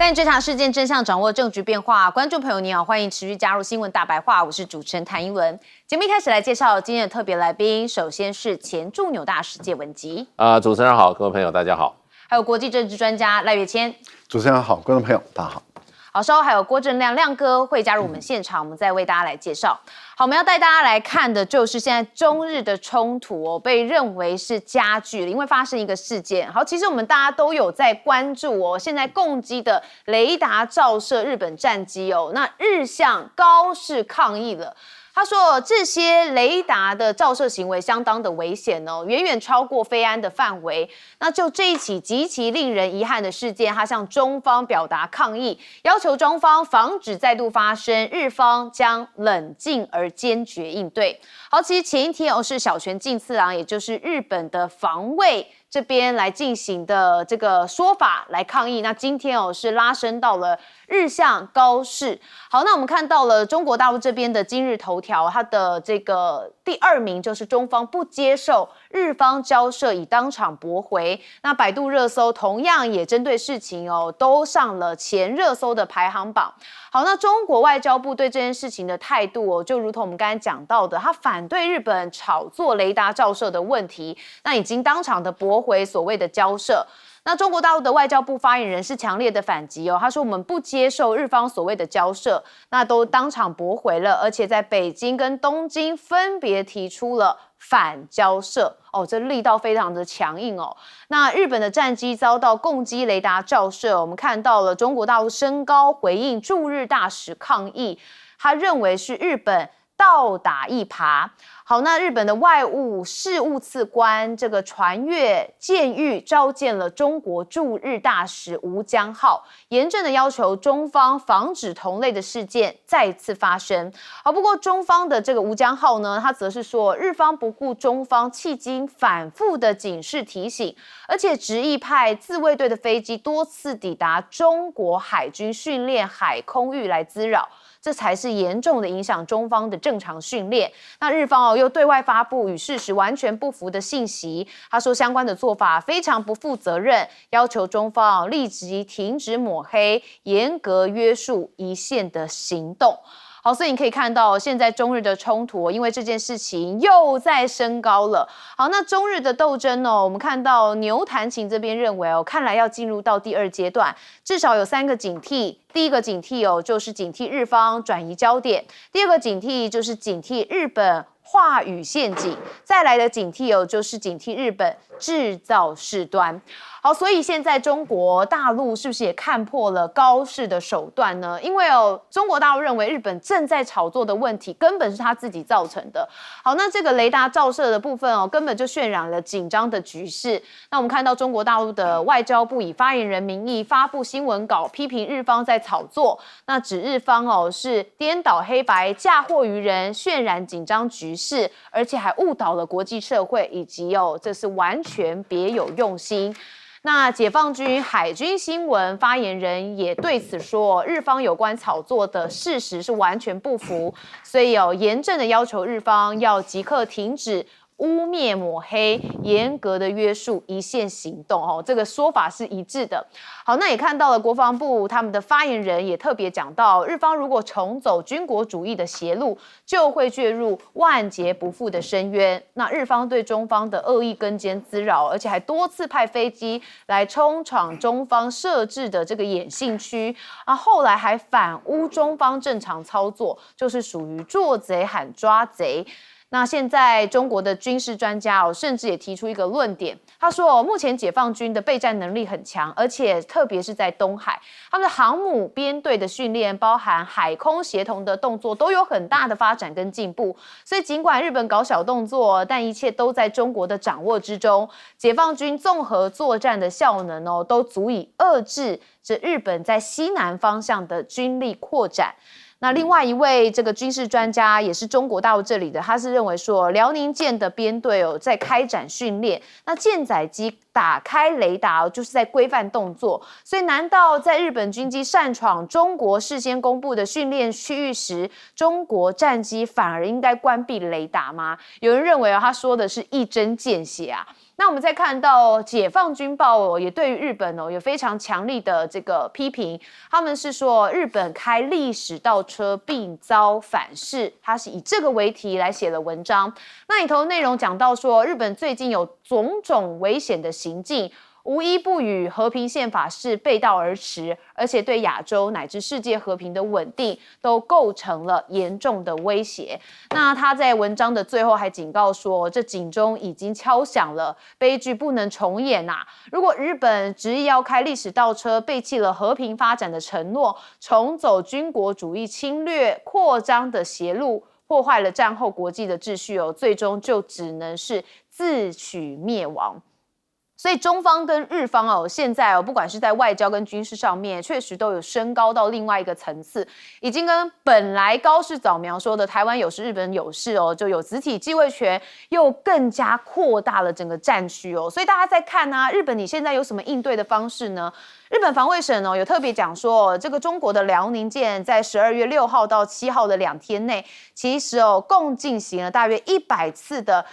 但这场事件真相掌握政局变化，观众朋友你好，欢迎持续加入新闻大白话，我是主持人谭英文。节目一开始来介绍今天的特别来宾，首先是前驻纽大使谢文吉。主持人好，各位朋友大家好。还有国际政治专家赖岳谦。主持人好，观众朋友大家好。好，稍后还有郭正亮亮哥会加入我们现场，我们再为大家来介绍。好，我们要带大家来看的就是现在中日的冲突哦，被认为是加剧了，因为发生一个事件。好，其实我们大家都有在关注哦，现在共机的雷达照射日本战机哦，那日向高市抗议了。他说，这些雷达的照射行为相当的危险哦，远远超过飞安的范围。那就这一起极其令人遗憾的事件，他向中方表达抗议，要求中方防止再度发生，日方将冷静而坚决应对。好，其实前一天是小泉进次郎，也就是日本的防卫这边来进行的这个说法来抗议，那今天是拉升到了日向高市。好，那我们看到了中国大陆这边的今日头条，它的这个第2名就是中方不接受日方交涉，已当场驳回。那百度热搜同样也针对事情都上了前热搜的排行榜。好，那中国外交部对这件事情的态度就如同我们刚才讲到的，他反对日本炒作雷达照射的问题，那已经当场的驳回所谓的交涉。那中国大陆的外交部发言人是强烈的反击他说我们不接受日方所谓的交涉，那都当场驳回了，而且在北京跟东京分别提出了反交涉这力道非常的强硬那日本的战机遭到共机雷达照射，我们看到了中国大陆升高回应驻日大使抗议，他认为是日本倒打一耙。好，那日本的外务事务次官这个传越健裕召见了中国驻日大使吴江浩，严正的要求中方防止同类的事件再次发生。好，不过中方的这个吴江浩呢，他则是说日方不顾中方迄今反复的警示提醒，而且执意派自卫队的飞机多次抵达中国海军训练海空域来滋扰，这才是严重的影响中方的正常训练。那日方又对外发布与事实完全不符的信息，他说相关的做法非常不负责任，要求中方立即停止抹黑，严格约束一线的行动。好，所以你可以看到现在中日的冲突因为这件事情又在升高了。好，那中日的斗争我们看到牛弹琴这边认为看来要进入到第2阶段，至少有3个警惕。第一个警惕就是警惕日方转移焦点，第2个警惕就是警惕日本话语陷阱，再来的警惕就是警惕日本制造事端。好，所以现在中国大陆是不是也看破了高市的手段呢？因为中国大陆认为日本正在炒作的问题根本是他自己造成的。好，那这个雷达照射的部分根本就渲染了紧张的局势。那我们看到中国大陆的外交部以发言人名义发布新闻稿，批评日方在炒作，那指日方是颠倒黑白，嫁祸于人，渲染紧张局势，而且还误导了国际社会，以及这是完全别有用心。那解放军海军新闻发言人也对此说，日方有关炒作的事实是完全不符，所以严正的要求日方要即刻停止污蔑抹黑，严格的约束一线行动这个说法是一致的。好，那也看到了国防部他们的发言人也特别讲到，日方如果重走军国主义的邪路，就会坠入万劫不复的深渊。那日方对中方的恶意跟监滋扰，而且还多次派飞机来冲闯中方设置的这个演训区后来还反诬中方正常操作，就是属于做贼喊抓贼。那现在中国的军事专家甚至也提出一个论点，他说目前解放军的备战能力很强，而且特别是在东海，他们的航母编队的训练，包含海空协同的动作都有很大的发展跟进步。所以尽管日本搞小动作，但一切都在中国的掌握之中。解放军综合作战的效能都足以遏制这日本在西南方向的军力扩展。那另外一位这个军事专家也是中国大陆这里的，他是认为说辽宁舰的编队在开展训练，那舰载机打开雷达就是在规范动作，所以难道在日本军机擅闯中国事先公布的训练区域时，中国战机反而应该关闭雷达吗？有人认为他说的是一针见血那我们再看到解放军报也对于日本有非常强力的这个批评，他们是说日本开历史倒车并遭反噬，他是以这个为题来写了文章。那里头内容讲到说，日本最近有种种危险的行径，无一不与和平宪法是背道而驰，而且对亚洲乃至世界和平的稳定都构成了严重的威胁。那他在文章的最后还警告说，这警钟已经敲响了，悲剧不能重演啊！如果日本执意要开历史倒车，背弃了和平发展的承诺，重走军国主义侵略扩张的邪路，破坏了战后国际的秩序最终就只能是自取灭亡。所以中方跟日方现在不管是在外交跟军事上面，确实都有升高到另外一个层次，已经跟本来高市早苗说的台湾有事日本有事就有子体继位权，又更加扩大了整个战区所以大家在看日本你现在有什么应对的方式呢？日本防卫省有特别讲说，这个中国的辽宁舰在12月6号到7号的2天内，其实共进行了大约100次的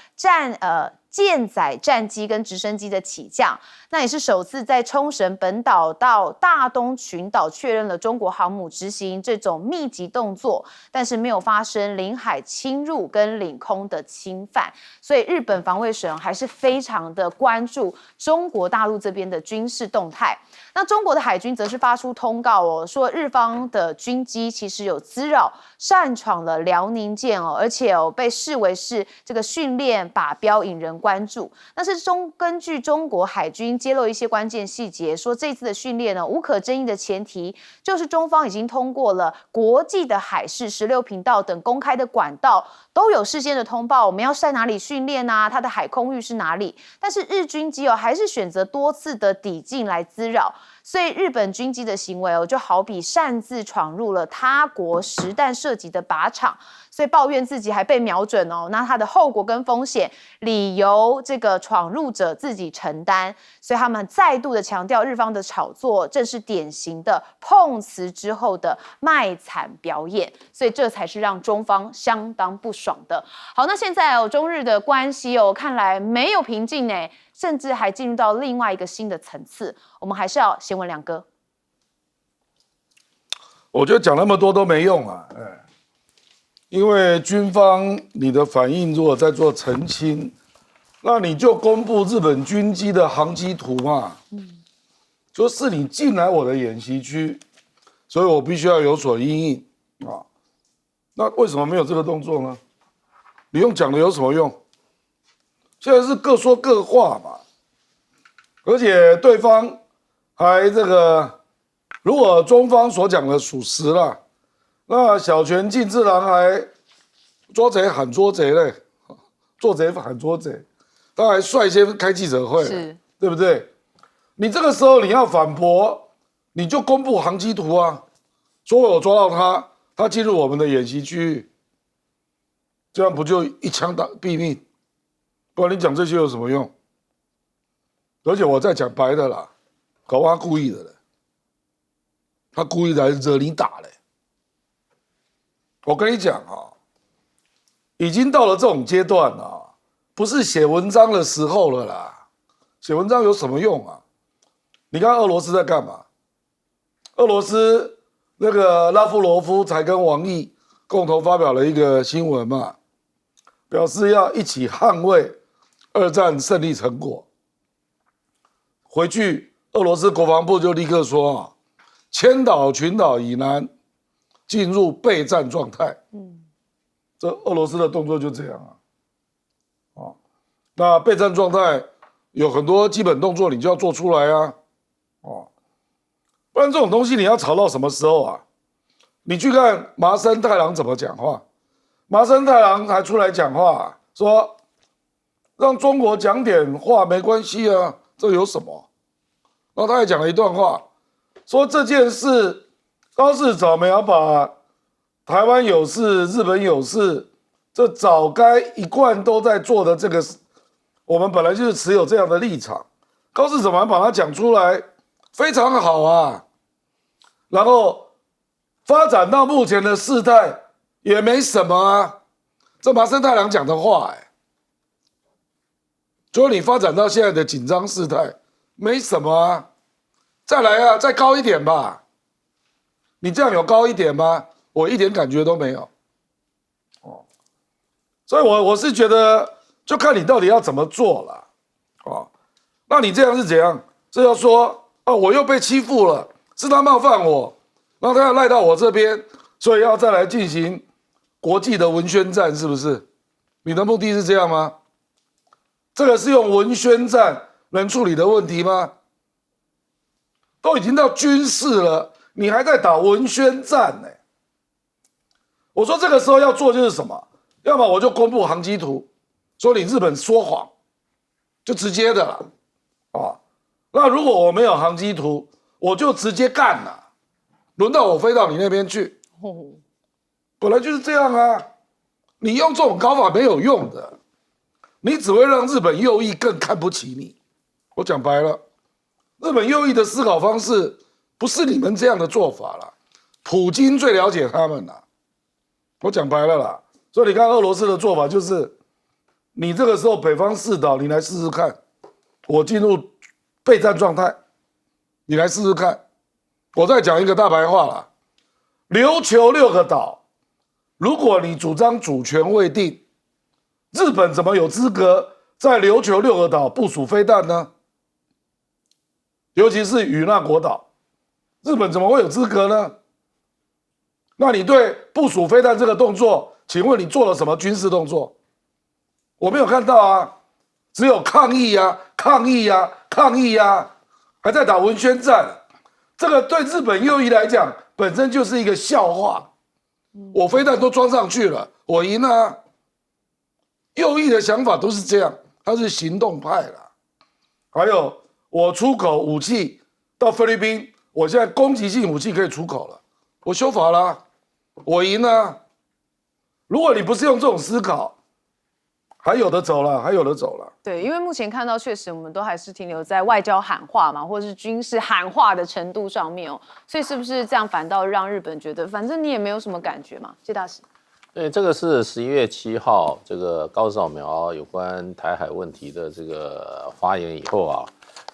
舰载战机跟直升机的起降，那也是首次在冲绳本岛到大东群岛确认了中国航母执行这种密集动作，但是没有发生领海侵入跟领空的侵犯，所以日本防卫省还是非常的关注中国大陆这边的军事动态。那中国的海军则是发出通告说日方的军机其实有滋扰擅闯了辽宁舰而且被视为是这个训练靶标引人关注。那是根据中国海军揭露一些关键细节，说这次的训练无可争议的前提就是中方已经通过了国际的海事16频道等公开的管道，都有事先的通报我们要在哪里训练它的海空域是哪里，但是日军机还是选择多次的抵近来滋扰。所以日本军机的行为就好比擅自闯入了他国实弹射击的靶场，所以抱怨自己还被瞄准那他的后果跟风险理由这个闯入者自己承担，所以他们再度的强调日方的炒作正是典型的碰瓷之后的卖惨表演，所以这才是让中方相当不爽的。好，那现在中日的关系看来没有平静甚至还进入到另外一个新的层次，我们还是要先问亮哥。我觉得讲那么多都没用啊，因为军方你的反应如果在做澄清，那你就公布日本军机的航机图嘛，就是你进来我的演习区，所以我必须要有所因应啊。那为什么没有这个动作呢？你用讲的有什么用？现在是各说各话嘛，而且对方还这个，如果中方所讲的属实了，那小泉进次郎还捉贼喊捉贼嘞，做贼喊捉贼，他还率先开记者会，对不对？你这个时候你要反驳，你就公布航机图啊，说我抓到他，他进入我们的演习区域，这样不就一枪毙命？不然你讲这些有什么用？而且我再讲白的啦，搞不好他故意的嘞，他故意来惹你打嘞。我跟你讲已经到了这种阶段了，不是写文章的时候了啦。写文章有什么用啊？你看俄罗斯在干嘛？俄罗斯那个拉夫罗夫才跟王毅共同发表了一个新闻嘛，表示要一起捍卫二战胜利成果。回去俄罗斯国防部就立刻说千岛群岛以南进入备战状态。这俄罗斯的动作就这样那备战状态有很多基本动作你就要做出来不然这种东西你要吵到什么时候啊？你去看麻生太郎怎么讲话，麻生太郎还出来讲话说让中国讲点话没关系啊，这有什么？然后他还讲了一段话，说这件事高市早苗把台湾有事日本有事，这早该一贯都在做的这个，我们本来就是持有这样的立场，高市早苗把它讲出来非常好啊，然后发展到目前的事态也没什么啊，这麻生太郎讲的话结果你发展到现在的紧张事态，没什么啊，再来啊，再高一点吧。你这样有高一点吗？我一点感觉都没有。哦，所以我是觉得，就看你到底要怎么做了。哦，那你这样是怎样？是要说啊，我又被欺负了，是他冒犯我，然后他要赖到我这边，所以要再来进行国际的文宣战，是不是？你的目的是这样吗？这个是用文宣战能处理的问题吗？都已经到军事了，你还在打文宣战呢？我说这个时候要做就是什么？要么我就公布航机图，说你日本说谎，就直接的了，啊。那如果我没有航机图，我就直接干了，轮到我飞到你那边去。本来就是这样啊，你用这种搞法没有用的，你只会让日本右翼更看不起你。我讲白了，日本右翼的思考方式不是你们这样的做法啦，普京最了解他们啦。我讲白了啦，所以你看俄罗斯的做法就是，你这个时候北方四岛，你来试试看，我进入备战状态，你来试试看。我再讲一个大白话啦，琉球6个岛，如果你主张主权未定，日本怎么有资格在琉球6个岛部署飞弹呢？尤其是与那国岛，日本怎么会有资格呢？那你对部署飞弹这个动作，请问你做了什么军事动作？我没有看到啊，只有抗议啊，抗议啊，抗议啊，还在打文宣战。这个对日本右翼来讲，本身就是一个笑话。我飞弹都装上去了，我赢了啊。右翼的想法都是这样，他是行动派啦。还有，我出口武器到菲律宾，我现在攻击性武器可以出口了，我修法了啊，我赢了啊。如果你不是用这种思考，还有的走了，还有的走了。对，因为目前看到确实我们都还是停留在外交喊话嘛，或者是军事喊话的程度上面哦，所以是不是这样反倒让日本觉得，反正你也没有什么感觉嘛？谢大使。对，这个是11月7号这个高市早苗有关台海问题的这个发言以后啊，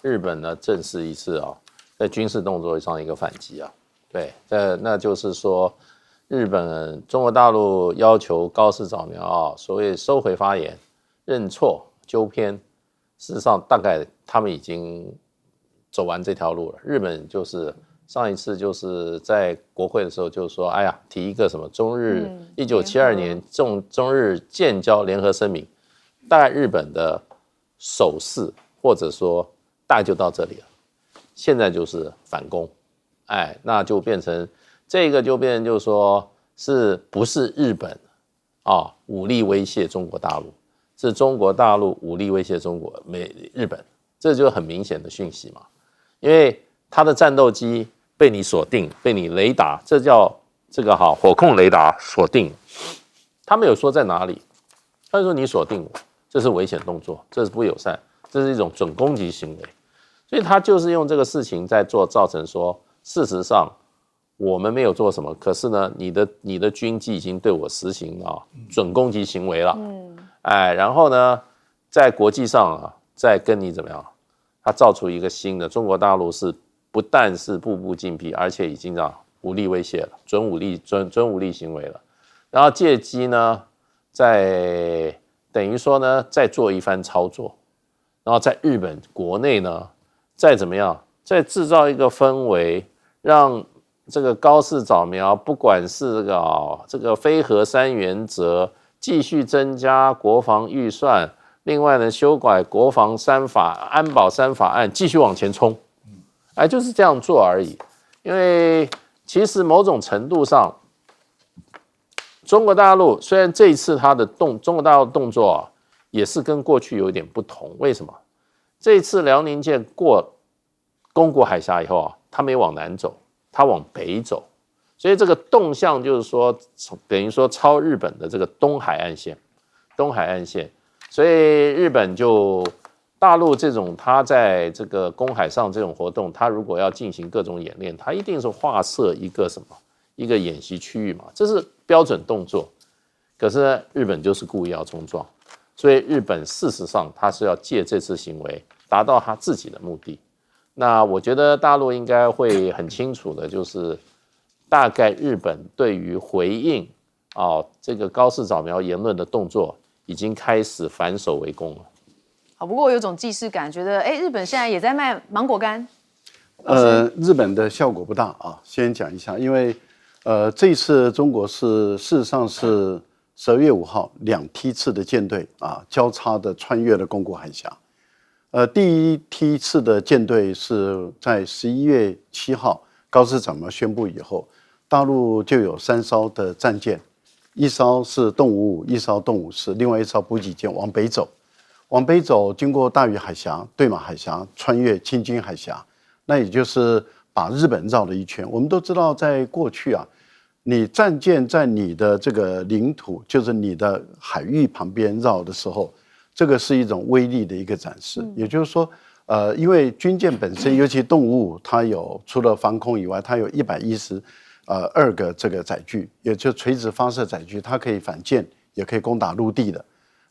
日本呢正式一次啊，在军事动作上一个反击啊。对，那就是说，中国大陆要求高市早苗啊，所谓收回发言、认错、纠偏，事实上大概他们已经走完这条路了。日本就是上一次就是在国会的时候，就是说，哎呀，提一个什么中日1972年中日建交联合声明，大概日本的手势或者说大概就到这里了。现在就是反攻，哎，那就变成这个就变成就是说，是不是日本啊武力威胁中国大陆，是中国大陆武力威胁日本，这就很明显的讯息嘛，因为他的战斗机被你锁定，被你雷达，这叫这个火控雷达锁定。他没有说在哪里，他就说你锁定我，这是危险动作，这是不友善，这是一种准攻击行为。所以他就是用这个事情在做，造成说，事实上我们没有做什么，可是呢，你的军机已经对我实行准攻击行为了。哎，然后呢，在国际上再跟你怎么样，他造出一个新的，中国大陆是不但是步步紧逼，而且已经武力威胁了，准武力行为了。然后借机呢，等于说呢，再做一番操作，然后在日本国内呢，再怎么样，再制造一个氛围，让这个高市早苗不管是这个非核三原则，继续增加国防预算，另外呢，修改国防3法、安保3法案，继续往前冲。哎，就是这样做而已。因为其实某种程度上，中国大陆虽然这一次中国大陆动作也是跟过去有点不同。为什么？这一次辽宁舰攻过海峡以后它没往南走，它往北走，所以这个动向就是说，等于说超日本的这个东海岸线，所以日本大陆这种，它在这个公海上这种活动，它如果要进行各种演练，它一定是划设一个演习区域嘛，这是标准动作。可是呢，日本就是故意要冲撞，所以日本事实上他是要借这次行为达到他自己的目的。那我觉得大陆应该会很清楚的，就是大概日本对于回应这个高市早苗言论的动作已经开始反手为攻了。好，不过我有种既视感，觉得日本现在也在卖芒果干。日本的效果不大啊。先讲一下，因为这一次中国事实上是12月5号2梯次的舰队交叉的穿越了宫古海峡。第一梯次的舰队是在11月7号高市早苗宣布以后，大陆就有3艘的战舰，一艘是动五五，一艘动五四，另外一艘补给舰往北走。往北走，经过大隅海峡、对马海峡，穿越青津海峡，那也就是把日本绕了一圈。我们都知道，在过去你战舰在你的这个领土，就是你的海域旁边绕的时候，这个是一种威力的一个展示。也就是说，因为军舰本身，尤其动五五，它有除了防空以外，它有112个这个载具，也就垂直发射载具，它可以反舰，也可以攻打陆地的。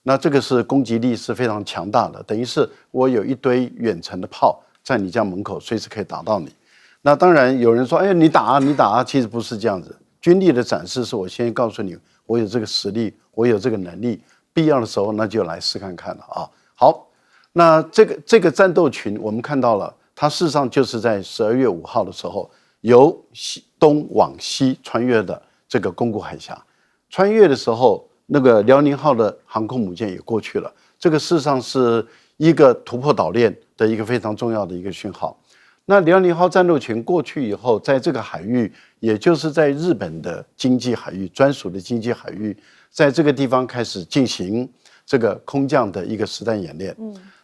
那这个是攻击力是非常强大的，等于是我有一堆远程的炮在你家门口，随时可以打到你。那当然有人说，你打啊，其实不是这样子。军力的展示是我先告诉你，我有这个实力，我有这个能力，必要的时候那就来试看看了啊。好，那这个战斗群我们看到了，它事实上就是在12月5号的时候，由东往西穿越的这个宫古海峡，穿越的时候。那个辽宁号的航空母舰也过去了，这个事实上是一个突破岛链的一个非常重要的一个讯号。那辽宁号战斗群过去以后，在这个海域，也就是在日本的经济海域专属的经济海域，在这个地方开始进行这个空降的一个实弹演练。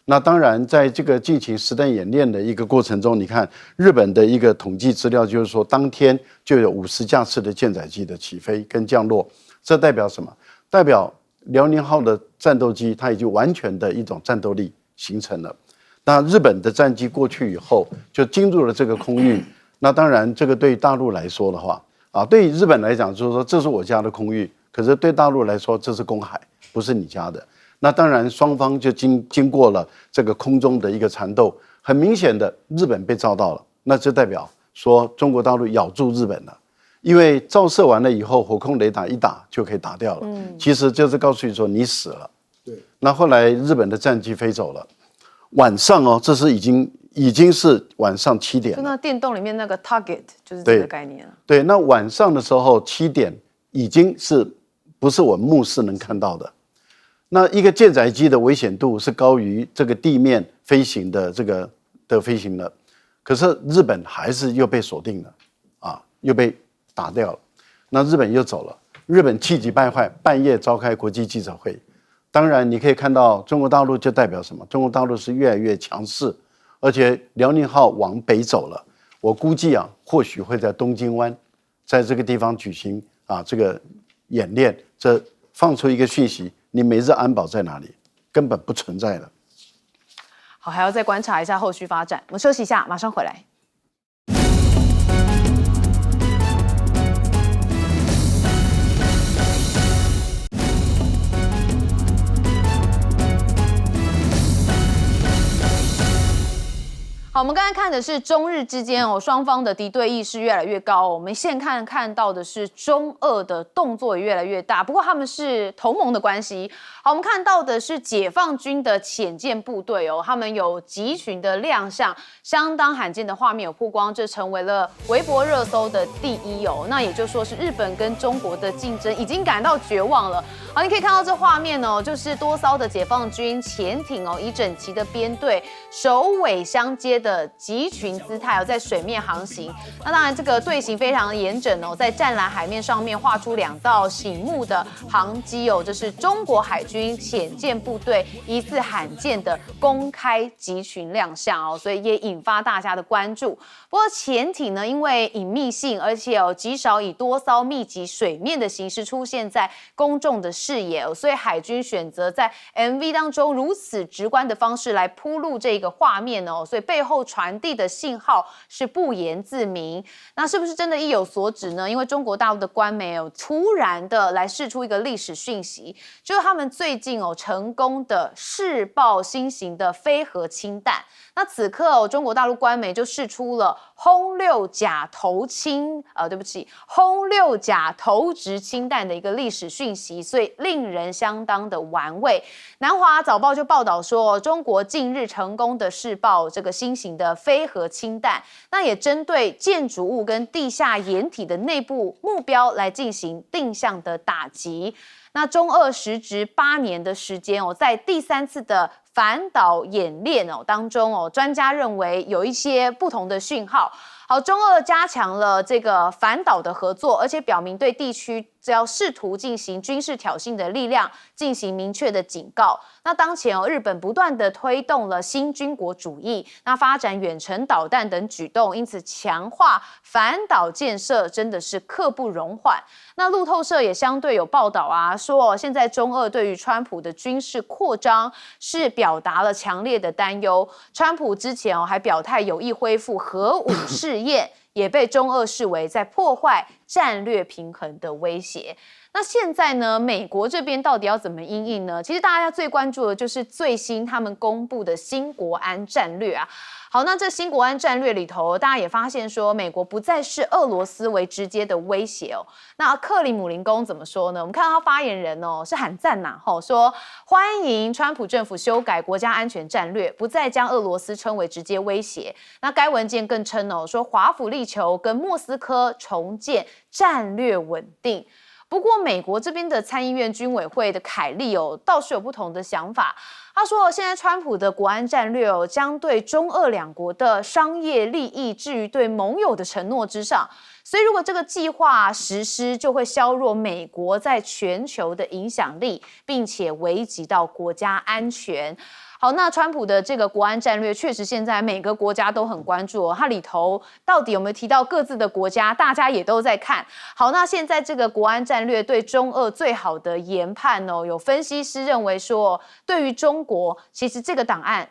那当然，在这个进行实弹演练的一个过程中，你看日本的一个统计资料，就是说当天就有50架次的舰载机的起飞跟降落，这代表什么？代表辽宁号的战斗机，它已经完全的一种战斗力形成了。那日本的战机过去以后，就进入了这个空域。那当然，这个对大陆来说的话，对日本来讲，就是说这是我家的空域，可是对大陆来说，这是公海，不是你家的。那当然，双方就经过了这个空中的一个缠斗，很明显的，日本被照到了，那就代表说中国大陆咬住日本了。因为照射完了以后，火控雷达一打就可以打掉了。其实就是告诉你说你死了。对。那后来日本的战机飞走了，晚上这是已经是晚上7点了。就那电动里面那个 target 就是这个概念了。对，那晚上的时候7点已经是不是我们目视能看到的？那一个舰载机的危险度是高于这个地面飞行的飞行的，可是日本还是又被锁定了，又被打掉了，那日本又走了。日本气急败坏，半夜召开国际记者会。当然，你可以看到中国大陆就代表什么？中国大陆是越来越强势，而且辽宁号往北走了。我估计或许会在东京湾，在这个地方举行这个演练，这放出一个讯息：你美日安保在哪里？根本不存在了。好，还要再观察一下后续发展。我们休息一下，马上回来。好，我们刚才看的是中日之间双方的敌对意识越来越高。我们现看到的是中俄的动作也越来越大，不过他们是同盟的关系。好，我们看到的是解放军的潜舰部队他们有集群的亮相，相当罕见的画面有曝光，这成为了微博热搜的第1那也就说是日本跟中国的竞争已经感到绝望了。好，你可以看到这画面就是多艘的解放军潜艇以整齐的编队，首尾相接的集群姿态在水面航行。那当然，这个队形非常严整在湛蓝海面上面画出2道醒目的航机这是中国海军潜舰部队疑似罕见的公开集群亮相所以也引发大家的关注。不过潜艇呢，因为隐秘性，而且极少以多艘密集水面的形式出现在公众的视野所以海军选择在 MV 当中如此直观的方式来铺路这个画面所以背后后传递的信号是不言自明。那是不是真的意有所指呢？因为中国大陆的官媒突然的来释出一个历史讯息，就是他们最近成功的试爆新型的非核氢弹。那此刻中国大陆官媒就释出了轰六甲投氢，轰六甲投掷氢弹的一个历史讯息，所以令人相当的玩味。南华早报就报道说，中国近日成功的试爆这个新型的非核氢弹，那也针对建筑物跟地下掩体的内部目标来进行定向的打击。那中俄时值8年的时间在第3次的反导演练当中专家认为有一些不同的讯号。好，中俄加强了这个反导的合作，而且表明对地区只要试图进行军事挑衅的力量进行明确的警告。那当前日本不断的推动了新军国主义，那发展远程导弹等举动，因此强化反导建设真的是刻不容缓。那路透社也相对有报道说现在中俄对于川普的军事扩张是表达了强烈的担忧。川普之前还表态有意恢复核武试验，也被中俄视为在破坏战略平衡的威胁。那现在呢，美国这边到底要怎么因应呢？其实大家最关注的就是最新他们公布的新国安战略好，那这新国安战略里头，大家也发现说，美国不再视俄罗斯为直接的威胁那克里姆林宫怎么说呢？我们看到他发言人是喊赞说欢迎川普政府修改国家安全战略，不再将俄罗斯称为直接威胁。那该文件更称说华府力求跟莫斯科重建战略稳定。不过，美国这边的参议院军委会的凯利倒是有不同的想法。他说，现在川普的国安战略将对中俄两国的商业利益置于对盟友的承诺之上，所以如果这个计划实施，就会削弱美国在全球的影响力，并且危及到国家安全。好，那川普的这个国安战略确实现在每个国家都很关注它里头到底有没有提到各自的国家，大家也都在看。好，那现在这个国安战略对中俄最好的研判有分析师认为说，对于中国，其实这个档案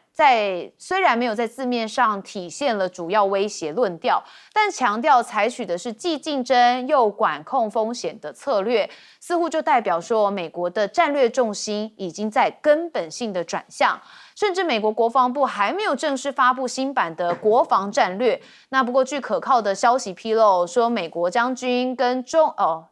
虽然没有在字面上体现了主要威胁论调，但强调采取的是既竞争又管控风险的策略，似乎就代表说美国的战略重心已经在根本性的转向。甚至美国国防部还没有正式发布新版的国防战略。那不过据可靠的消息披露说，美国将跟中俄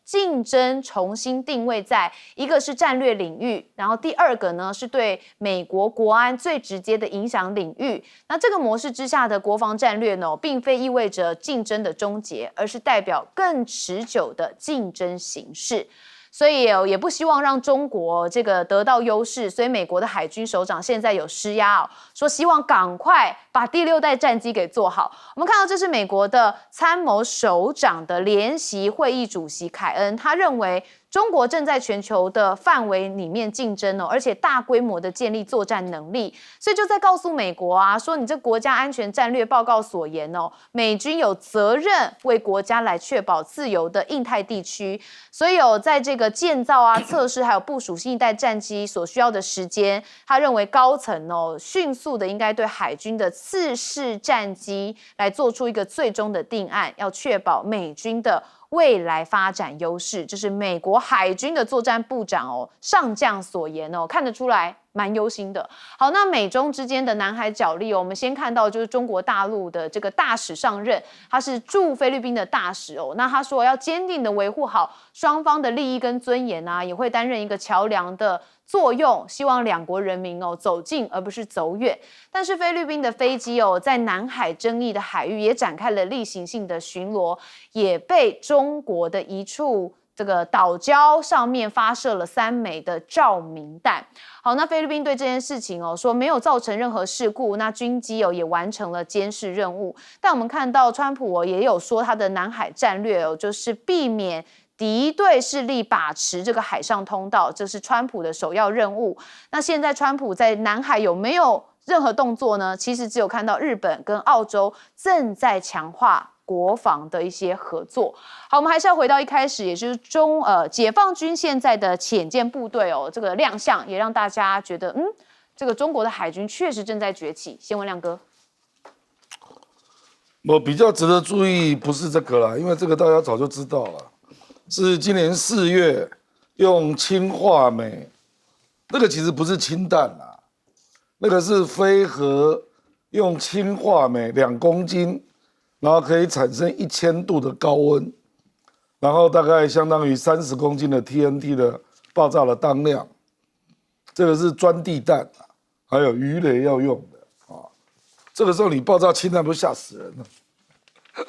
竞争重新定位在一个是战略领域，然后第二个呢是对美国国安最直接的影响领域。那这个模式之下的国防战略呢，并非意味着竞争的终结，而是代表更持久的竞争形势。所以也不希望让中国这个得到优势，所以美国的海军首长现在有施压说希望赶快把第6代战机给做好。我们看到这是美国的参谋首长的联席会议主席凯恩，他认为中国正在全球的范围里面竞争而且大规模的建立作战能力，所以就在告诉美国说你这国家安全战略报告所言美军有责任为国家来确保自由的印太地区，所以在这个建造测试还有部署新一代战机所需要的时间，他认为高层迅速的应该对海军的次世战机来做出一个最终的定案，要确保美军的未来发展优势。这是美国海军的作战部长上将所言看得出来蛮忧心的。好，那美中之间的南海角力我们先看到就是中国大陆的这个大使上任，他是驻菲律宾的大使那他说要坚定的维护好双方的利益跟尊严也会担任一个桥梁的作用，希望两国人民走近而不是走远。但是菲律宾的飞机在南海争议的海域也展开了例行性的巡逻，也被中国的一处这个岛礁上面发射了3枚的照明弹。好，那菲律宾对这件事情说没有造成任何事故，那军机也完成了监视任务。但我们看到川普也有说他的南海战略就是避免敌对势力把持这个海上通道，这是川普的首要任务。那现在川普在南海有没有任何动作呢？其实只有看到日本跟澳洲正在强化国防的一些合作。好，我们还是要回到一开始，也就是解放军现在的潜舰部队这个亮相，也让大家觉得这个中国的海军确实正在崛起。先问亮哥。我比较值得注意不是这个啦，因为这个大家早就知道了，是今年4月用氢化镁，那个其实不是氢弹啦，那个是非核用氢化镁2公斤，然后可以产生1000度的高温，然后大概相当于30公斤的 TNT 的爆炸的当量，这个是钻地弹还有鱼雷要用的。这个时候你爆炸氢弹不吓死人了？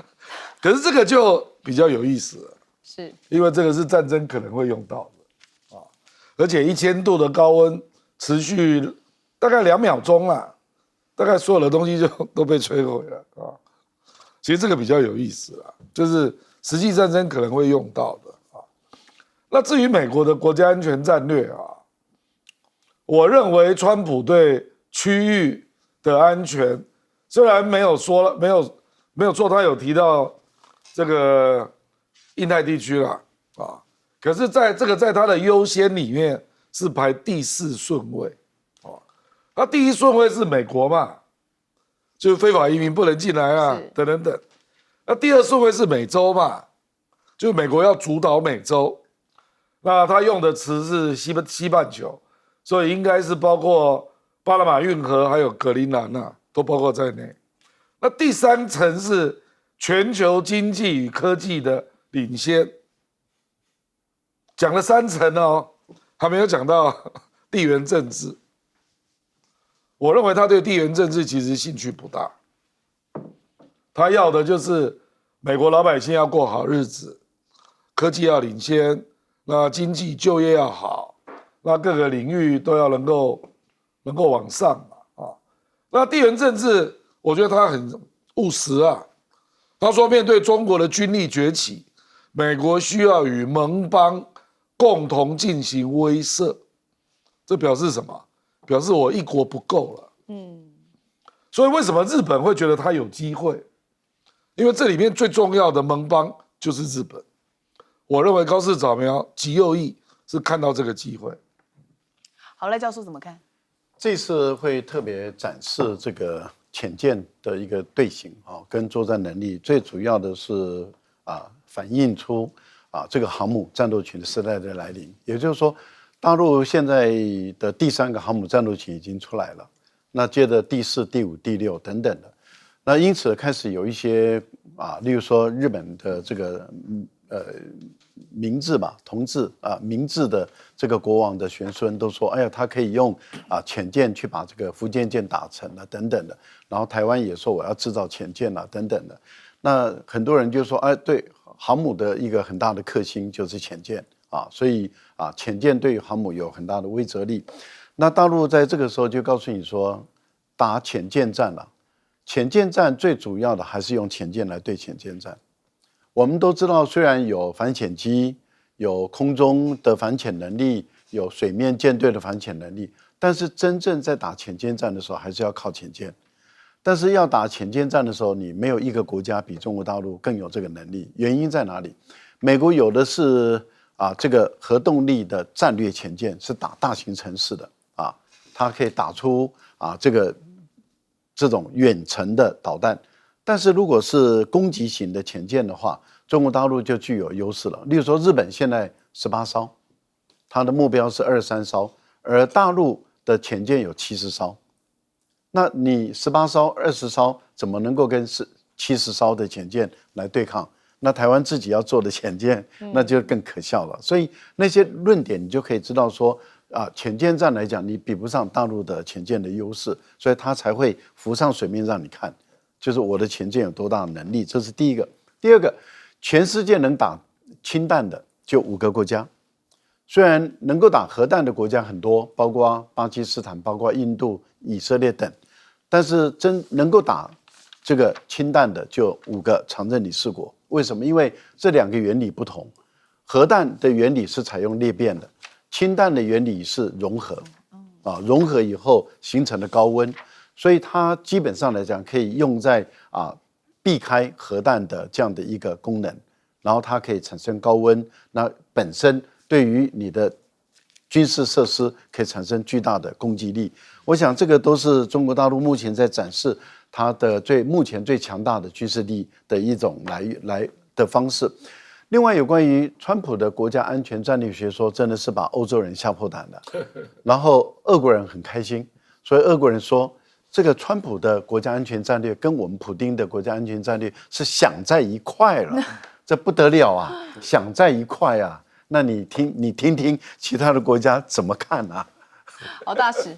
可是这个就比较有意思了，是因为这个是战争可能会用到的而且1000度的高温持续大概2秒钟啦，大概所有的东西就都被摧毁了其实这个比较有意思啦，就是实际战争可能会用到的那至于美国的国家安全战略我认为川普对区域的安全。虽然没有说他有提到这个印太地区啦可是在他的优先里面是排第4顺位那第1顺位是美国嘛，就是非法移民不能进来等等。那第2顺位是美洲嘛，就是美国要主导美洲，那他用的词是西半球，所以应该是包括巴拿马运河还有格陵兰都包括在内。那第3层是全球经济与科技的领先，讲了3层还没有讲到地缘政治。我认为他对地缘政治其实兴趣不大，他要的就是美国老百姓要过好日子，科技要领先，那经济就业要好，那各个领域都要能够往上那地缘政治，我觉得他很务实他说，面对中国的军力崛起，美国需要与盟邦共同进行威慑。这表示什么？表示我一国不够了。所以为什么日本会觉得他有机会？因为这里面最重要的盟邦就是日本。我认为高市早苗极右翼是看到这个机会。好，赖教授怎么看？这次会特别展示这个潜舰的一个队形跟作战能力，最主要的是反映出这个航母战斗群的时代的来临。也就是说，大陆现在的第3个航母战斗群已经出来了，那接着第4、第5、第6等等的，那因此开始有一些例如说日本的这个明治吧，同治明治的这个国王的玄孙都说，哎呀，他可以用潜舰去把这个福建舰打沉了等等的。然后台湾也说我要制造潜舰了等等的。那很多人就说，哎，对，航母的一个很大的克星就是潜舰所以潜舰对于航母有很大的威慑力。那大陆在这个时候就告诉你说，打潜舰战了。潜舰战最主要的还是用潜舰来对潜舰战。我们都知道，虽然有反潜机，有空中的反潜能力，有水面舰队的反潜能力，但是真正在打潜舰战的时候，还是要靠潜舰。但是要打潜舰战的时候，你没有一个国家比中国大陆更有这个能力。原因在哪里？美国有的是这个核动力的战略潜舰，是打大型城市的它可以打出这种远程的导弹。但是如果是攻击型的潜舰的话，中国大陆就具有优势了。例如说，日本现在18艘，它的目标是23艘，而大陆的潜舰有70艘。那你18艘、20艘怎么能够跟70艘的潜舰来对抗？那台湾自己要做的潜舰，那就更可笑了。所以那些论点你就可以知道说，潜舰战来讲，你比不上大陆的潜舰的优势，所以它才会浮上水面让你看。就是我的潜舰有多大的能力，这是第一个。第二个，全世界能打氢弹的就5个国家，虽然能够打核弹的国家很多，包括巴基斯坦、包括印度、以色列等，但是真能够打这个氢弹的就5个常任理事国。为什么？因为这2个原理不同，核弹的原理是采用裂变的，氢弹的原理是融合，融合以后形成的高温。所以它基本上来讲可以用在避开核弹的这样的一个功能，然后它可以产生高温，那本身对于你的军事设施可以产生巨大的攻击力。我想这个都是中国大陆目前在展示它的目前最强大的军事力的一种来的方式。另外，有关于川普的国家安全战略学说，真的是把欧洲人吓破胆了。然后俄国人很开心，所以俄国人说，这个川普的国家安全战略跟我们普丁的国家安全战略是想在一块了，这不得了啊！想在一块啊，那你听听其他的国家怎么看啊？好，大使，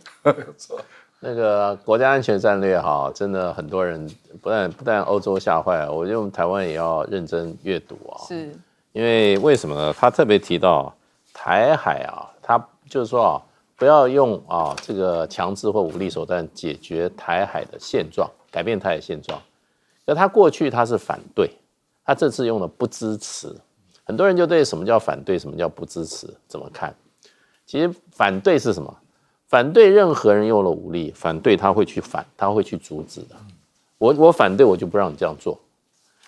那个国家安全战略哈，真的很多人不但欧洲吓坏了，我觉得我们台湾也要认真阅读啊。是，因为什么呢？他特别提到台海啊，他就是说啊，不要用这个强制或武力手段解决台海的现状，改变台海现状。那他过去他是反对，他这次用了不支持。很多人就对什么叫反对，什么叫不支持怎么看？其实反对是什么？反对任何人用了武力，反对他会去他会去阻止的。我反对，我就不让你这样做。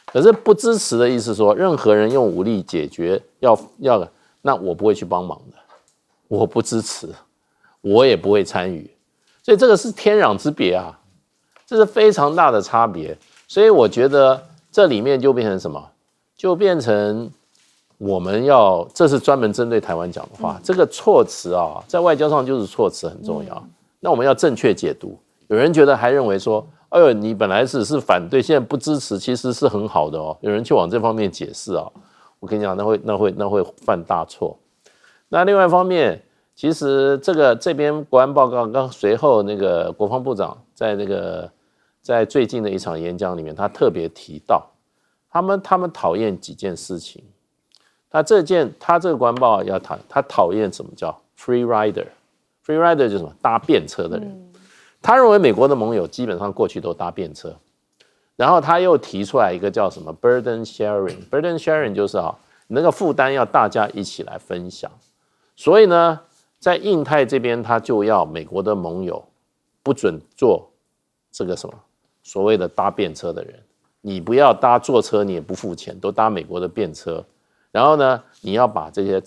可是不支持的意思说，任何人用武力解决那我不会去帮忙的，我不支持，我也不会参与。所以这个是天壤之别啊，这是非常大的差别。所以我觉得这里面就变成什么？就变成这是专门针对台湾讲的话，这个措辞啊，在外交上就是措辞很重要。那我们要正确解读。有人觉得还认为说，哎呦，你本来是反对，现在不支持，其实是很好的哦。有人去往这方面解释啊，我跟你讲，那会犯大错。那另外一方面，其实这边国安报告随后那个国防部长在最近的一场演讲里面，他特别提到，他们讨厌几件事情。他这个国安报要他讨厌什么叫 free rider。free rider 就是什么？搭便车的人。他认为美国的盟友基本上过去都搭便车，然后他又提出来一个叫什么 burden sharing。burden sharing 就是你那个负担要大家一起来分享。所以呢，在印太这边，他就要美国的盟友不准做这个什么所谓的搭便车的人，你不要坐车，你也不付钱，都搭美国的便车。然后呢，你要把这些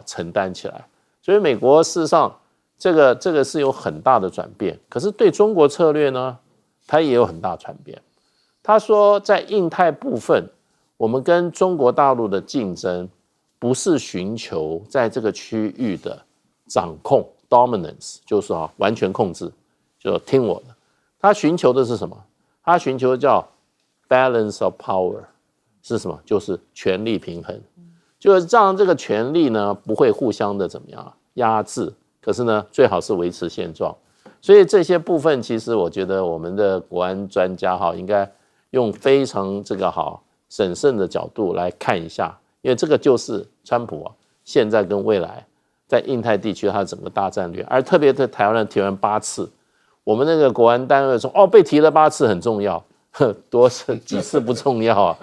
承担起来。所以美国事实上这个是有很大的转变。可是对中国策略呢，它也有很大转变。他说，在印太部分，我们跟中国大陆的竞争不是寻求在这个区域的掌控 dominance， 就是完全控制，就听我的。他寻求的是什么？他寻求叫 balance of power。是什么？就是权力平衡，就是让这个权力呢不会互相的怎么样压制，可是呢最好是维持现状。所以这些部分，其实我觉得我们的国安专家应该用非常审慎的角度来看一下，因为这个就是川普现在跟未来在印太地区它的整个大战略。而特别在台湾提完8次，我们那个国安单位说被提了8次很重要。几次不重要啊，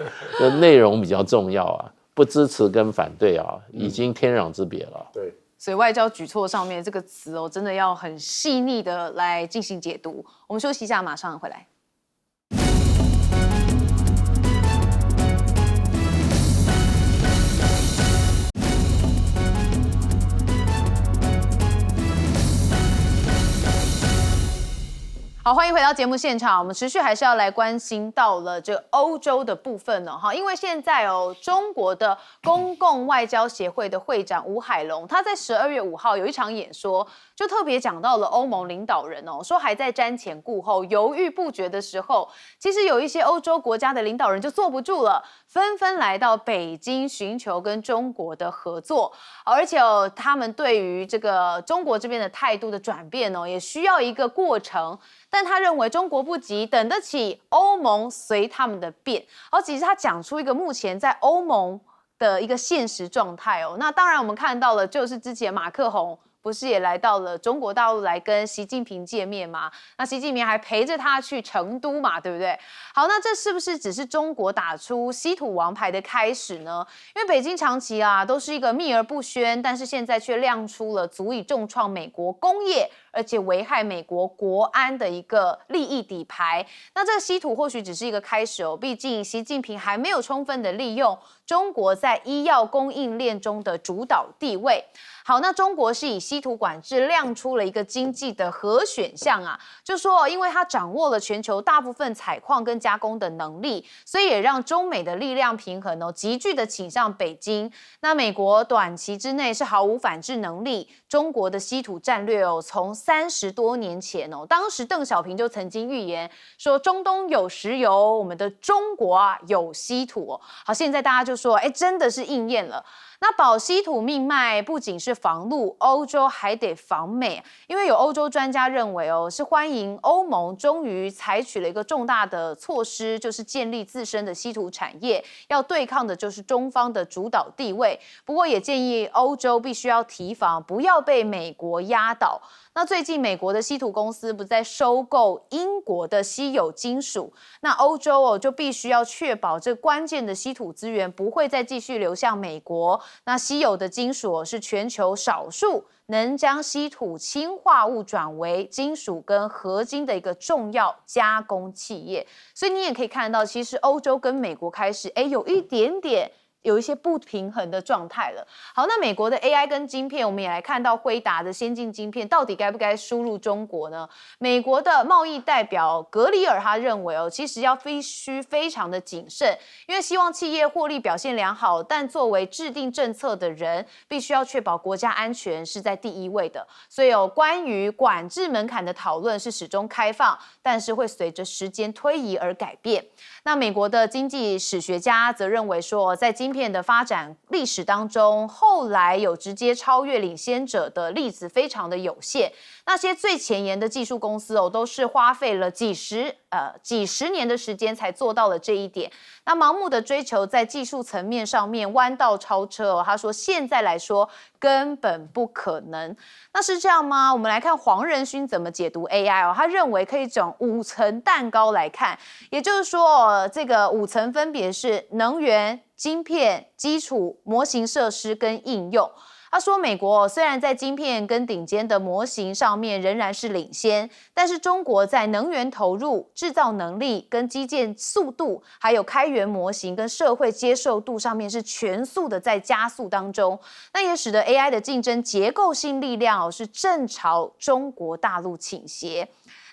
内容比较重要啊，不支持跟反对已经天壤之别了。对，所以外交举措上面这个词真的要很细腻的来进行解读。我们休息一下，马上回来。好，欢迎回到节目现场。我们持续还是要来关心到了这欧洲的部分呢，因为现在中国的公共外交协会的会长吴海龙，他在12月5号有一场演说，就特别讲到了欧盟领导人说还在瞻前顾后、犹豫不决的时候，其实有一些欧洲国家的领导人就坐不住了，纷纷来到北京寻求跟中国的合作，而且他们对于这个中国这边的态度的转变也需要一个过程。但他认为中国不急，等得起欧盟随他们的变。其实他讲出一个目前在欧盟的一个现实状态那当然我们看到了，就是之前马克宏不是也来到了中国大陆来跟习近平见面吗？那习近平还陪着他去成都嘛，对不对？好，那这是不是只是中国打出稀土王牌的开始呢？因为北京长期都是一个秘而不宣，但是现在却亮出了足以重创美国工业，而且危害美国国安的一个利益底牌。那这个稀土或许只是一个开始毕竟习近平还没有充分的利用中国在医药供应链中的主导地位。好，那中国是以稀土管制亮出了一个经济的核选项啊，就说因为它掌握了全球大部分采矿跟加工的能力，所以也让中美的力量平衡急剧的倾向北京。那美国短期之内是毫无反制能力，中国的稀土战略从30多年前当时邓小平就曾经预言说中东有石油，我们的中国有稀土好，现在大家就说，真的是应验了。那保稀土命脉不仅是防陆，欧洲还得防美，因为有欧洲专家认为是欢迎欧盟终于采取了一个重大的措施，就是建立自身的稀土产业，要对抗的就是中方的主导地位。不过也建议欧洲必须要提防，不要被美国压倒。那最近美国的稀土公司不在收购英国的稀有金属，那欧洲就必须要确保这关键的稀土资源不会再继续流向美国。那稀有的金属是全球少数能将稀土氢化物转为金属跟合金的一个重要加工企业，所以你也可以看到，其实欧洲跟美国开始有一些不平衡的状态了。好，那美国的 AI 跟晶片，我们也来看到辉达的先进晶片到底该不该输入中国呢？美国的贸易代表格里尔他认为其实必须非常的谨慎，因为希望企业获利表现良好，但作为制定政策的人，必须要确保国家安全是在第一位的。所以关于管制门槛的讨论是始终开放，但是会随着时间推移而改变。那美国的经济史学家则认为说，在晶片的发展历史当中，后来有直接超越领先者的例子非常的有限。那些最前沿的技术公司都是花费了几十年的时间才做到了这一点。那盲目的追求在技术层面上面弯道超车他说现在来说根本不可能。那是这样吗？我们来看黄仁勋怎么解读 AI 他认为可以从5层蛋糕来看，也就是说这个5层分别是能源、晶片、基础、模型设施跟应用。他说，美国虽然在晶片跟顶尖的模型上面仍然是领先，但是中国在能源投入、制造能力跟基建速度，还有开源模型跟社会接受度上面是全速的在加速当中。那也使得 AI 的竞争结构性力量是正朝中国大陆倾斜。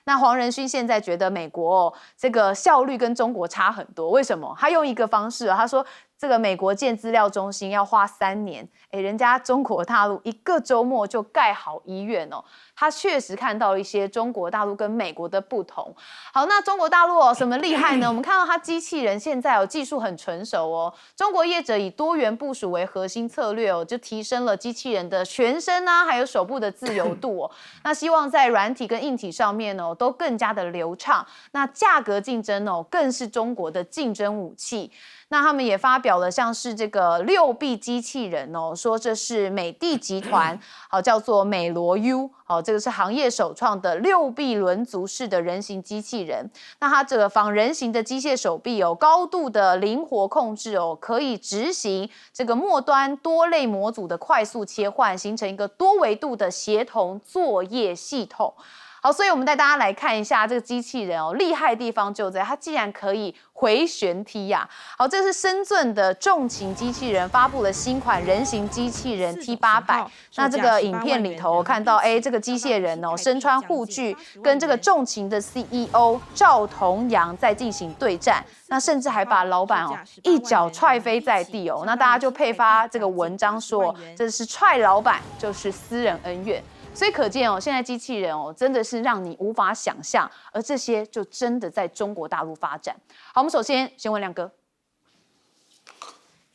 那黄仁勋现在觉得美国这个效率跟中国差很多，为什么？他用一个方式他说这个美国建资料中心要花3年，人家中国大陆1个周末就盖好医院他确实看到一些中国大陆跟美国的不同。好，那中国大陆什么厉害呢？我们看到它机器人现在技术很成熟中国业者以多元部署为核心策略就提升了机器人的全身还有手部的自由度那希望在软体跟硬体上面都更加的流畅。那价格竞争更是中国的竞争武器。那他们也发表了像是这个6臂机器人说这是美的集团叫做美罗 U 这个是行业首创的6臂轮足式的人形机器人。那它这个仿人形的机械手臂高度的灵活控制可以执行这个末端多类模组的快速切换，形成一个多维度的协同作业系统。好，所以我们带大家来看一下这个机器人厉害的地方就在它竟然可以回旋踢好，这是深圳的重型机器人发布了新款人形机器人 T800。那这个影片里头看到，这个机械人身穿护具，跟这个重型的 CEO 赵同阳在进行对战。那甚至还把老板一脚踹飞在地那大家就配发这个文章说，这是踹老板就是私人恩怨。所以可见现在机器人真的是让你无法想象，而这些就真的在中国大陆发展。好，我们首先问亮哥。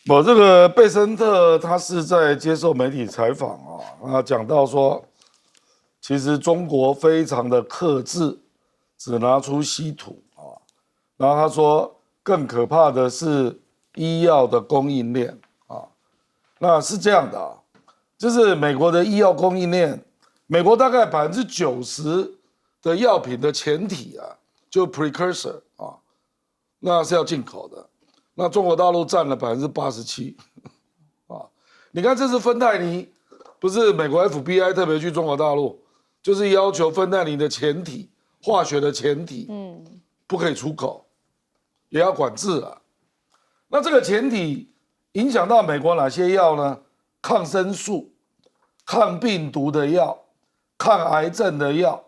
这个贝森特他是在接受媒体采访讲到说，其实中国非常的克制，只拿出稀土然后他说更可怕的是医药的供应链那是这样的就是美国的医药供应链。美国大概90%的药品的前体就 precursor 那是要进口的。那中国大陆占了87%你看这次芬太尼，不是美国 FBI 特别去中国大陆，就是要求芬太尼的前体，化学的前体，不可以出口，也要管制那这个前体影响到美国哪些药呢？抗生素抗病毒的药、抗癌症的药，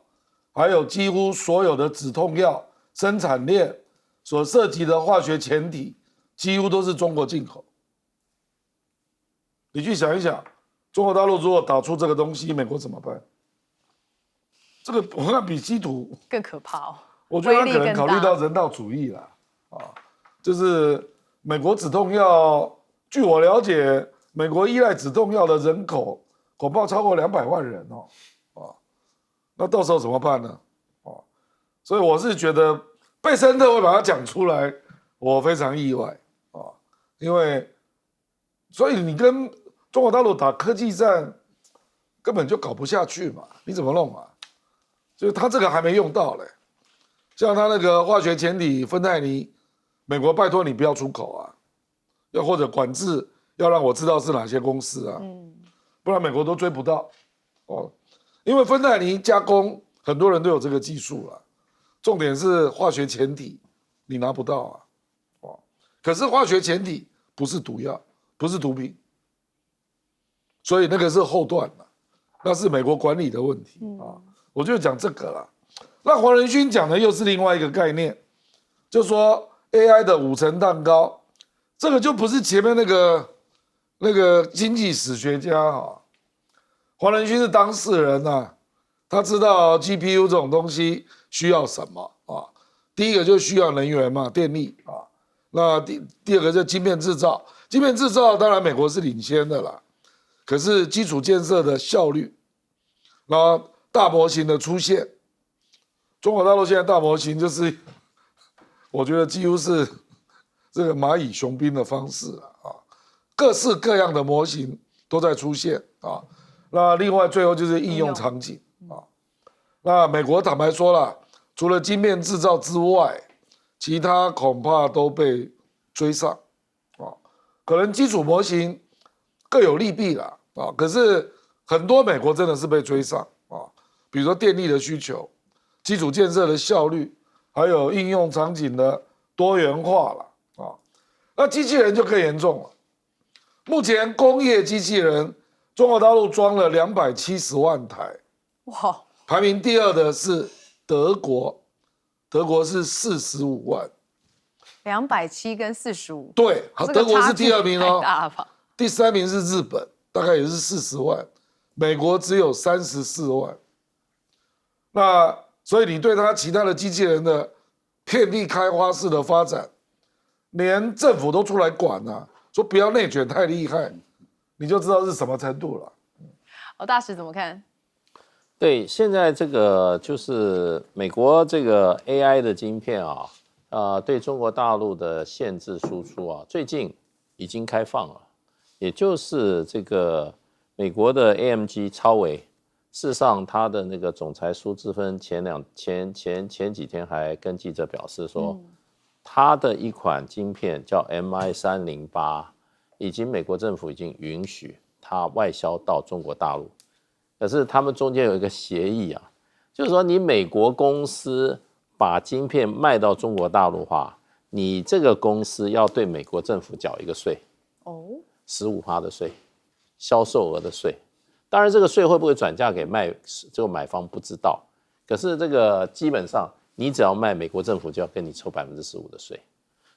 还有几乎所有的止痛药生产链所涉及的化学前体，几乎都是中国进口。你去想一想，中国大陆如果打出这个东西，美国怎么办？这个我看比稀土更可怕哦。我觉得他可能考虑到人道主义啦，就是美国止痛药，据我了解，美国依赖止痛药的人口恐怕超过200万人那到时候怎么办呢？所以我是觉得贝森特会把它讲出来，我非常意外因为所以你跟中国大陆打科技战根本就搞不下去嘛，你怎么弄啊？就是他这个还没用到嘞。像他那个化学前体芬太尼，美国拜托你不要出口啊，要或者管制，要让我知道是哪些公司啊，不然美国都追不到因为芬太尼加工很多人都有这个技术了，重点是化学前体你拿不到可是化学前体不是毒药，不是毒品，所以那个是后段了，那是美国管理的问题我就讲这个了。那黄仁勋讲的又是另外一个概念，就说 AI 的5层蛋糕，这个就不是前面那个经济史学家黄仁勋是当事人他知道 GPU 这种东西需要什么第一个就需要能源嘛，电力那第二个就是晶片制造，晶片制造当然美国是领先的啦，可是基础建设的效率，然后大模型的出现。中国大陆现在大模型就是，我觉得几乎是这个蚂蚁雄兵的方式各式各样的模型都在出现那另外最后就是应用场景那美国坦白说了，除了晶片制造之外，其他恐怕都被追上可能基础模型各有利弊啦可是很多美国真的是被追上比如说电力的需求。基础建设的效率，还有应用场景的多元化了那机器人就更严重了。目前工业机器人，中国大陆装了270万台，哇！排名第2的是德国，德国是45万。270跟45，对，德国是第2名太大了吧？第3名是日本，大概也是40万，美国只有34万。那所以你对它其他的机器人的遍地开花式的发展，连政府都出来管说不要内卷太厉害，你就知道是什么程度了。大使怎么看？对，现在这个就是美国这个 AI 的晶片对中国大陆的限制输出最近已经开放了，也就是这个美国的 AMG 超微。事实上，他的那个总裁苏姿芬前几天还跟记者表示说，他的一款晶片叫 MI308，已经美国政府已经允许它外销到中国大陆。可是他们中间有一个协议就是说你美国公司把晶片卖到中国大陆的话，你这个公司要对美国政府缴一个税，15%的税，销售额的税。当然，这个税会不会转嫁给这个买方不知道，可是这个基本上你只要卖，美国政府就要跟你抽15%的税。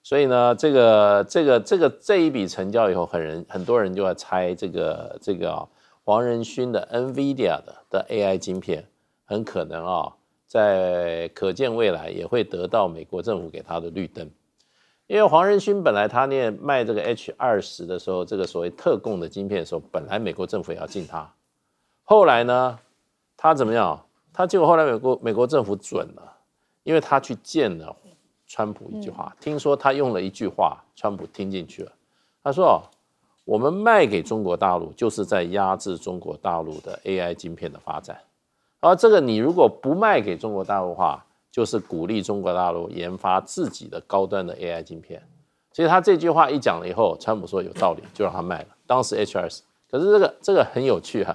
所以呢，这一笔成交以后，很多人就要猜这个黄仁勋的 NVIDIA 的 AI 晶片，很可能在可见未来也会得到美国政府给他的绿灯。因为黄仁勋本来他卖这个 H20的时候，这个所谓特供的晶片的时候，本来美国政府也要禁他。后来呢，他怎么样？结果后来美国政府准了，因为他去见了川普一句话，听说他用了一句话，川普听进去了。他说：“我们卖给中国大陆，就是在压制中国大陆的 AI 晶片的发展。而这个你如果不卖给中国大陆的话，就是鼓励中国大陆研发自己的高端的 AI 晶片。”所以他这句话一讲了以后，川普说有道理，就让他卖了。当时 H20，可是这个很有趣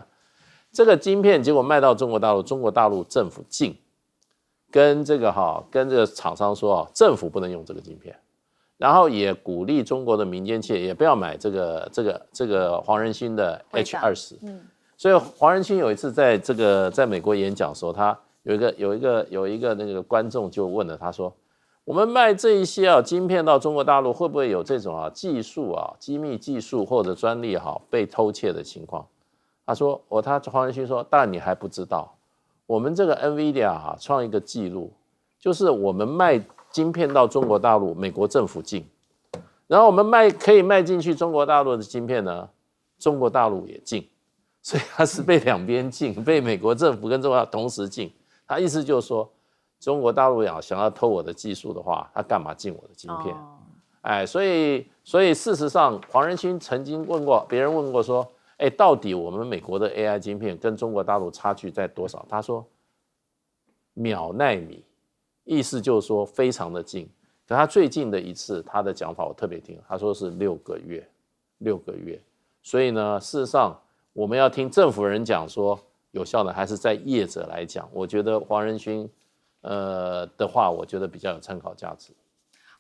这个晶片结果卖到中国大陆，中国大陆政府禁，跟这个厂商说政府不能用这个晶片，然后也鼓励中国的民间企业也不要买这个黄仁勋的 H20。所以黄仁勋有一次在美国演讲的时候，他有一个那个观众就问了他说，我们卖这一些晶片到中国大陆，会不会有这种技术机密技术或者专利被偷窃的情况？他说黄仁勋说，当然你还不知道，我们这个 NVIDIA 创一个记录，就是我们卖晶片到中国大陆，美国政府进，然后我们可以卖进去中国大陆的晶片呢，中国大陆也进，所以它是被两边禁，被美国政府跟中国大陆同时禁。他意思就是说，中国大陆想要偷我的技术的话，他干嘛禁我的晶片？所以事实上，黄仁勋曾经别人问过说，到底我们美国的 AI 晶片跟中国大陆差距在多少？他说秒奈米，意思就是说非常的近。可他最近的一次他的讲法我特别听，他说是6个月。所以呢，事实上我们要听政府人讲说有效的，还是在业者来讲，我觉得黄仁勋的话，我觉得比较有参考价值。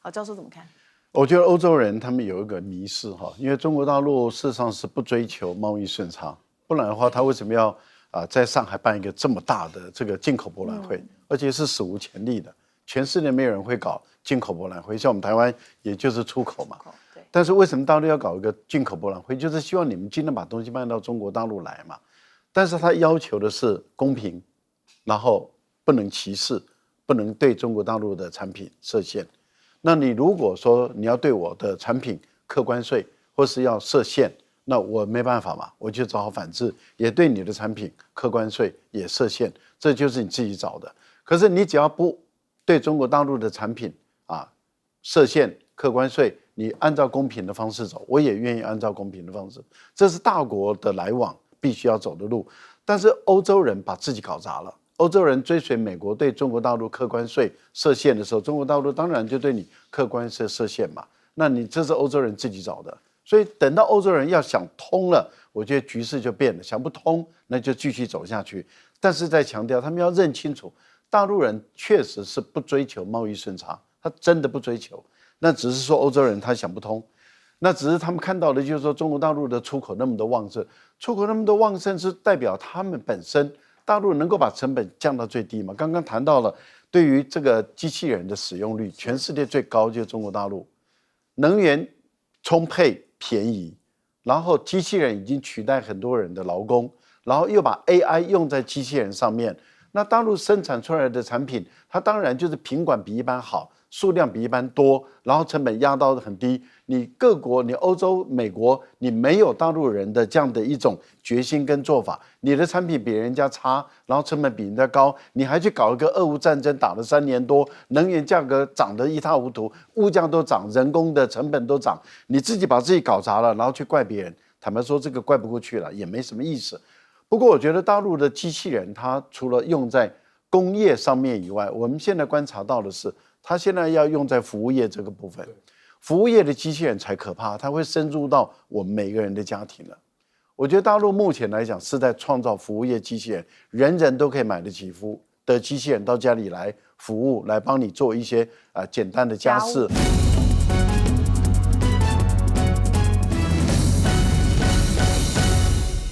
好，教授怎么看？我觉得欧洲人他们有一个迷思哈，因为中国大陆事实上是不追求贸易顺差，不然的话，他为什么要在上海办一个这么大的这个进口博览会，而且是史无前例的，全世界没有人会搞进口博览会，像我们台湾也就是出口嘛。但是为什么大陆要搞一个进口博览会？就是希望你们尽量把东西卖到中国大陆来嘛。但是他要求的是公平，然后不能歧视，不能对中国大陆的产品设限。那你如果说你要对我的产品课关税，或是要设限，那我没办法嘛，我就只好反制，也对你的产品课关税也设限，这就是你自己找的。可是你只要不对中国大陆的产品设限课关税，你按照公平的方式走，我也愿意按照公平的方式，这是大国的来往必须要走的路。但是欧洲人把自己搞砸了。欧洲人追随美国对中国大陆课关税设限的时候，中国大陆当然就对你课关税设限嘛。那你这是欧洲人自己找的，所以等到欧洲人要想通了，我觉得局势就变了。想不通，那就继续走下去。但是在强调，他们要认清楚，大陆人确实是不追求贸易顺差，他真的不追求。那只是说欧洲人他想不通，那只是他们看到的就是说中国大陆的出口那么的旺盛，出口那么的旺盛是代表他们本身。大陆能够把成本降到最低吗？刚刚谈到了，对于这个机器人的使用率，全世界最高就是中国大陆，能源充沛便宜，然后机器人已经取代很多人的劳工，然后又把 AI 用在机器人上面，那大陆生产出来的产品，它当然就是品管比一般好，数量比一般多，然后成本压到很低。你各国，你欧洲、美国，你没有大陆人的这样的一种决心跟做法，你的产品比人家差，然后成本比人家高，你还去搞一个俄乌战争打了3年多，能源价格涨得一塌糊涂，物价都涨，人工的成本都涨，你自己把自己搞砸了，然后去怪别人，坦白说这个怪不过去了，也没什么意思。不过我觉得大陆的机器人，它除了用在工业上面以外，我们现在观察到的是，它现在要用在服务业这个部分。服务业的机器人才可怕，它会深入到我们每个人的家庭了。我觉得大陆目前来讲是在创造服务业机器人，人人都可以买得起的机器人到家里来服务，来帮你做一些简单的家事。